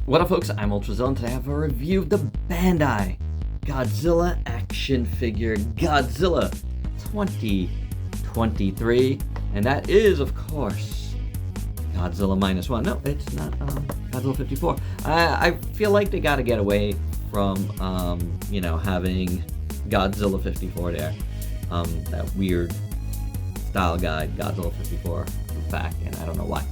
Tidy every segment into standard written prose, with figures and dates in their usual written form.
What up, folks? I'm Ultrazillatoys, and today I have a review of the Bandai Godzilla Action Figure Godzilla 2023, and that is, of course, Godzilla Minus One. No, it's not Godzilla 54. I feel like they gotta get away from, having Godzilla 54 there. That weird style guide, Godzilla 54, back, and I don't know why.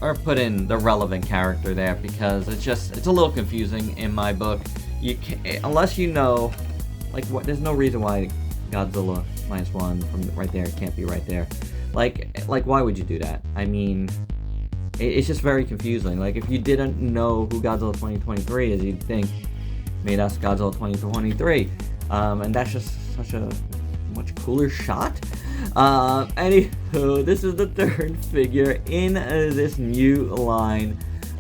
Or put in the relevant character there, because it's a little confusing in my book. You can't, unless you know, there's no reason why Godzilla Minus One from right there can't be right there. Like why would you do that? I mean, it's just very confusing. Like, if you didn't know who Godzilla 2023 is, you'd think, maybe that's Godzilla 2023, and that's just such a much cooler shot. Anywho, this is the third figure in this new line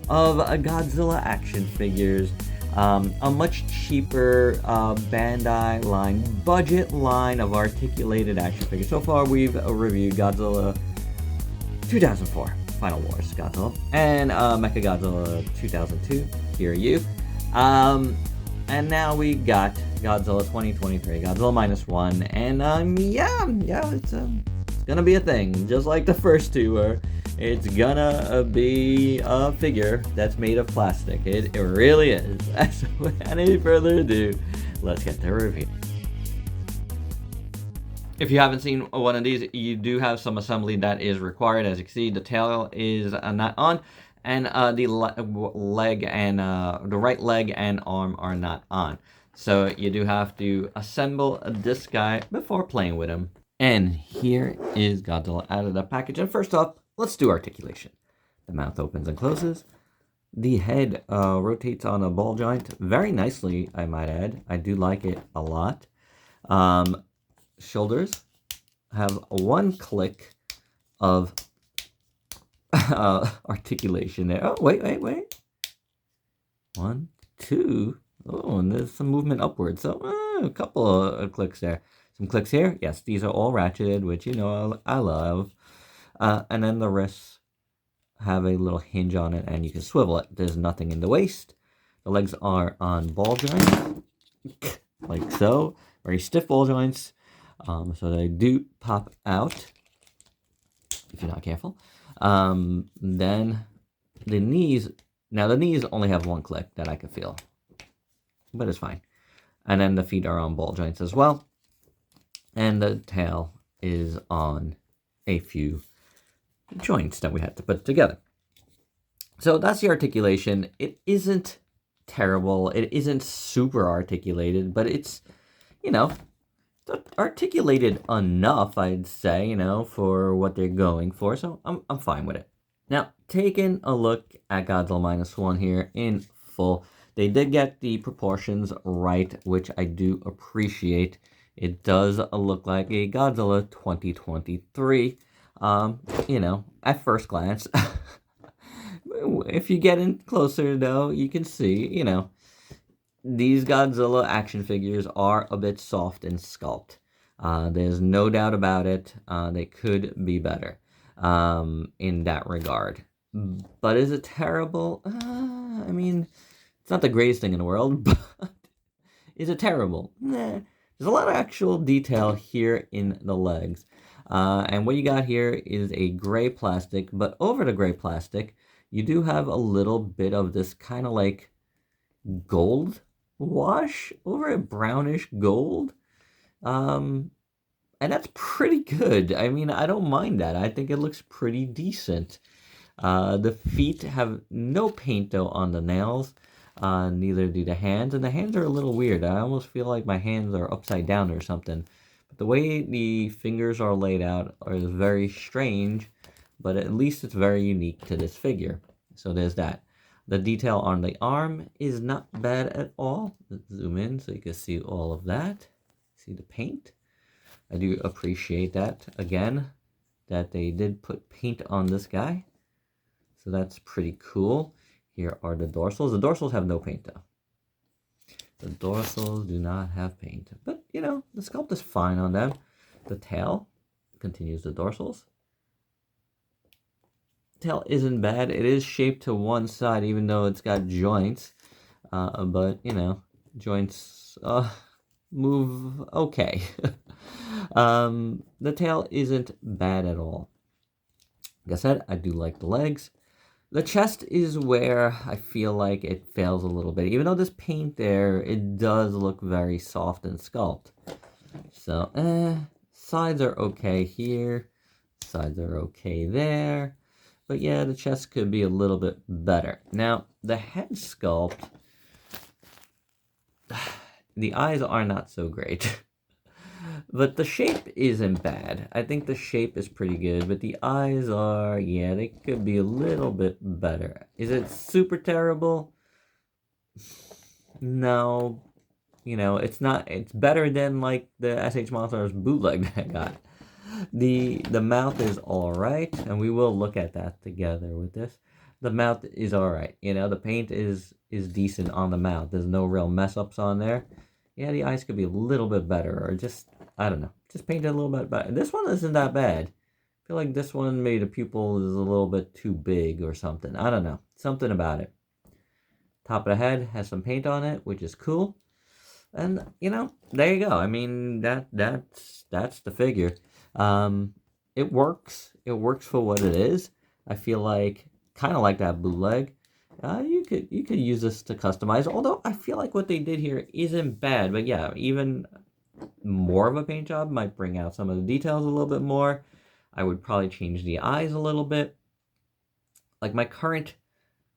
of Godzilla action figures. A much cheaper Bandai line, budget line of articulated action figures. So far, we've reviewed Godzilla 2004, Final Wars Godzilla, and Mechagodzilla 2002, Here You. And now we got Godzilla 2023, Godzilla Minus One, and it's gonna be a thing, just like the first two were. It's gonna be a figure that's made of plastic. It really is. So without any further ado, let's get the review. If you haven't seen one of these, you do have some assembly that is required. As you can see, the tail is not on, and the leg and the right leg and arm are not on. So you do have to assemble this guy before playing with him. And here is Godzilla out of the package. And first off, let's do articulation. The mouth opens and closes. The head rotates on a ball joint very nicely, I might add. I do like it a lot. Shoulders have one click of articulation there. Oh, wait. 1, 2. Oh, and there's some movement upwards. So a couple of clicks there. Some clicks here. Yes, these are all ratcheted, which I love. And then the wrists have a little hinge on it, and you can swivel it. There's nothing in the waist. The legs are on ball joints, like so. Very stiff ball joints. So they do pop out if you're not careful. Then the knees. Now the knees only have one click that I can feel, but it's fine. And then the feet are on ball joints as well. And the tail is on a few joints that we had to put together. So that's the articulation. It isn't terrible. It isn't super articulated, but it's, articulated enough, I'd say, for what they're going for. So I'm fine with it. Now, taking a look at Godzilla Minus One here in full, they did get the proportions right, which I do appreciate. It does look like a Godzilla 2023, at first glance. If you get in closer, though, you can see, these Godzilla action figures are a bit soft in sculpt. There's no doubt about it. They could be better in that regard. But is it terrible? I mean, it's not the greatest thing in the world, but is it terrible? Nah. There's a lot of actual detail here in the legs. And what you got here is a gray plastic, but over the gray plastic, you do have a little bit of this kind of like gold wash over a brownish gold. And that's pretty good. I mean, I don't mind that. I think it looks pretty decent. The feet have no paint, though, on the nails. Neither do the hands. And the hands are a little weird. I almost feel like my hands are upside down or something. But the way the fingers are laid out is very strange. But at least it's very unique to this figure. So there's that. The detail on the arm is not bad at all. Let's zoom in so you can see all of that. See the paint? I do appreciate that, again, that they did put paint on this guy. So that's pretty cool. Here are the dorsals. The dorsals have no paint, though. The dorsals do not have paint. But, the sculpt is fine on them. The tail continues the dorsals. tail isn't bad. It is shaped to one side, even though it's got joints. But, you know, joints move okay. The tail isn't bad at all. Like I said, I do like the legs. The chest is where I feel like it fails a little bit. Even though this paint there, it does look very soft and sculpt. So, sides are okay here. Sides are okay there. But yeah, the chest could be a little bit better. Now, the head sculpt, the eyes are not so great. But the shape isn't bad. I think the shape is pretty good, but the eyes are, yeah, they could be a little bit better. Is it super terrible? No. You know, it's not, it's better than like the SH Monsters bootleg that I got. The mouth is alright, and we will look at that together with this. The mouth is alright. You know, the paint is decent on the mouth. There's no real mess ups on there. Yeah, the eyes could be a little bit better, or just, I don't know, just paint it a little bit better. This one isn't that bad. I feel like this one made the pupil is a little bit too big or something. I don't know, something about it. Top of the head has some paint on it, which is cool. And, you know, there you go. I mean, that's the figure. It works. It works for what it is. I feel like, kind of like that bootleg. You could use this to customize. Although I feel like what they did here isn't bad. But yeah, even more of a paint job might bring out some of the details a little bit more. I would probably change the eyes a little bit. Like my current,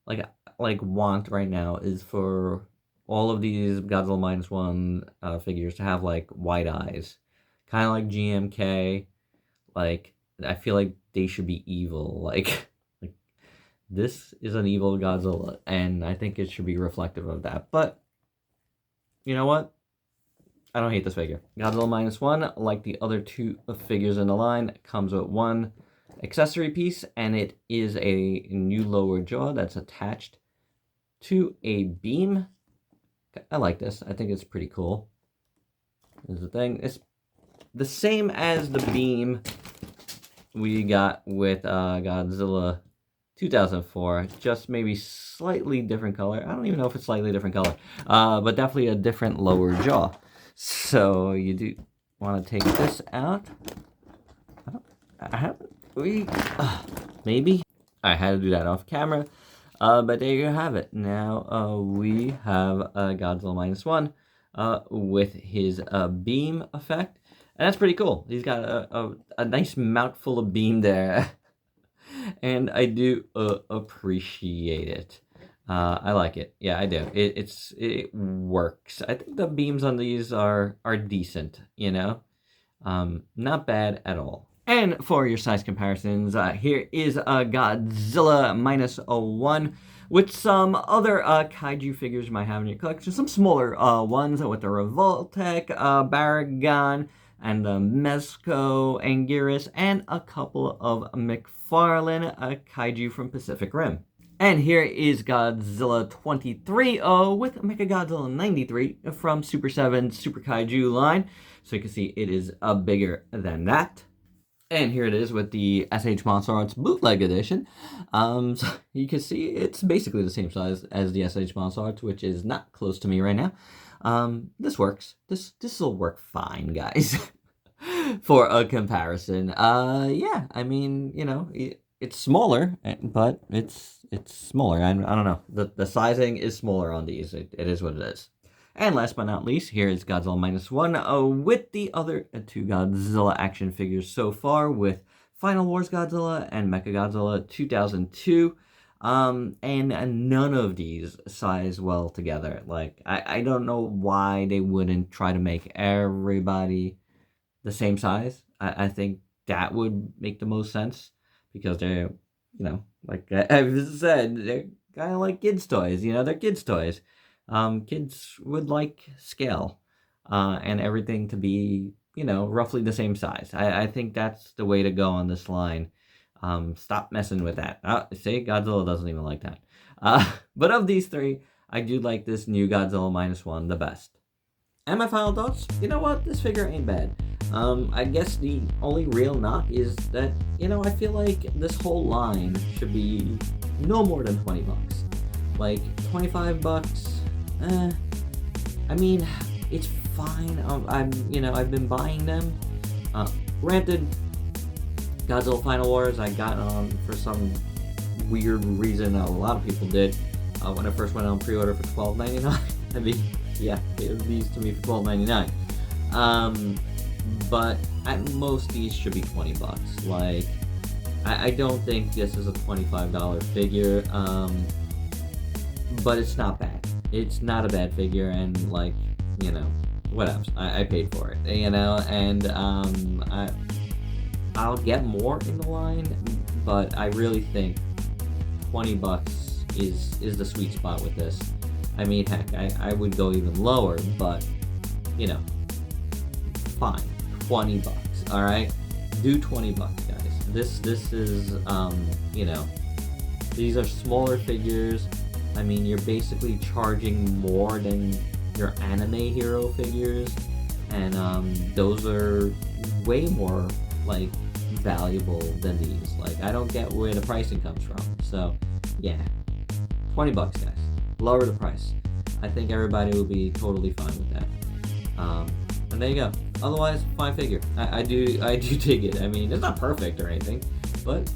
like want right now is for all of these Godzilla Minus One figures to have like white eyes, kind of like GMK. Like I feel like they should be evil. Like this is an evil Godzilla, and I think it should be reflective of that. But you know what? I don't hate this figure. Godzilla Minus One, like the other two figures in the line, comes with one accessory piece, and it is a new lower jaw that's attached to a beam. I like this. I think it's pretty cool. Here's the thing. It's the same as the beam we got with Godzilla 2004, just maybe slightly different color. I don't even know if it's slightly different color, but definitely a different lower jaw. So you do want to take this out. Maybe I had to do that off camera, but there you have it. Now we have Godzilla Minus One with his beam effect, and that's pretty cool. He's got a nice mouthful of beam there. And I do appreciate it. I like it. Yeah, I do. It works. I think the beams on these are decent, you know? Not bad at all. And for your size comparisons, here is Godzilla Minus One with some other kaiju figures you might have in your collection. Some smaller ones with the Revoltech, Baragon, and the Mezco, Anguirus, and a couple of McFarlane kaiju from Pacific Rim. And here is Godzilla 23 with Mechagodzilla 93 from Super 7 Super Kaiju line. So you can see it is bigger than that. And here it is with the SH Monster Arts Bootleg Edition. So you can see it's basically the same size as the SH Monster Arts, which is not close to me right now. This works. This will work fine, guys. For a comparison. Yeah, I mean, you know, it's smaller, but it's smaller. I don't know. The sizing is smaller on these. It is what it is. And last but not least, here is Godzilla Minus One with the other two Godzilla action figures so far, with Final Wars Godzilla and Mechagodzilla 2002. And none of these size well together. Like, I don't know why they wouldn't try to make everybody the same size. I think that would make the most sense, because they're, you know, like I've said, they're kind of like kids' toys. You know, they're kids' toys. Kids would like scale and everything to be, you know, roughly the same size. I think that's the way to go on this line. Stop messing with that. See, Godzilla doesn't even like that. But of these three, I do like this new Godzilla Minus One the best. And my final thoughts, you know what? This figure ain't bad. I guess the only real knock is that, I feel like this whole line should be no more than 20 bucks. Like, 25 bucks, I mean, it's fine. I've been buying them. Granted, Godzilla Final Wars, I got on for some weird reason. A lot of people did. When I first went on pre-order for $12.99. I mean, yeah, give these to me for $12.99. But at most, these should be 20 bucks. Like, I don't think this is a $25 figure. But it's not bad. It's not a bad figure, and like, what else? I paid for it, and I'll get more in the line, but I really think 20 bucks is the sweet spot with this. I mean, heck, I would go even lower, but fine, 20 bucks. All right, do 20 bucks, guys. This is these are smaller figures. I mean, you're basically charging more than your anime hero figures, and those are way more like valuable than these. Like, I don't get where the pricing comes from. So yeah, 20 bucks, guys. Lower the price. I think everybody will be totally fine with that. And there you go. Otherwise, fine figure. I do dig it. I mean, it's not perfect or anything, but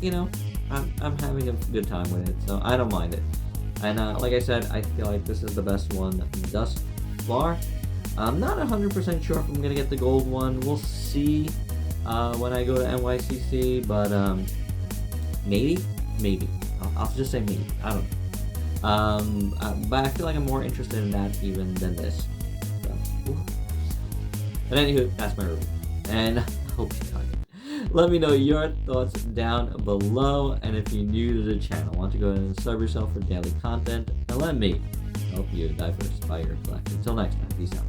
I'm having a good time with it, so I don't mind it. And like I said, I feel like this is the best one thus far. I'm not 100% sure if I'm gonna get the gold one. We'll see when I go to NYCC, but maybe. I'll just say maybe. I don't know. But I feel like I'm more interested in that even than this. So, but anywho, that's my review, and I hope you like it. Let me know your thoughts down below, and if you're new to the channel, why don't you go ahead and sub yourself for daily content, and let me help you diversify your collection. Until next time, peace out.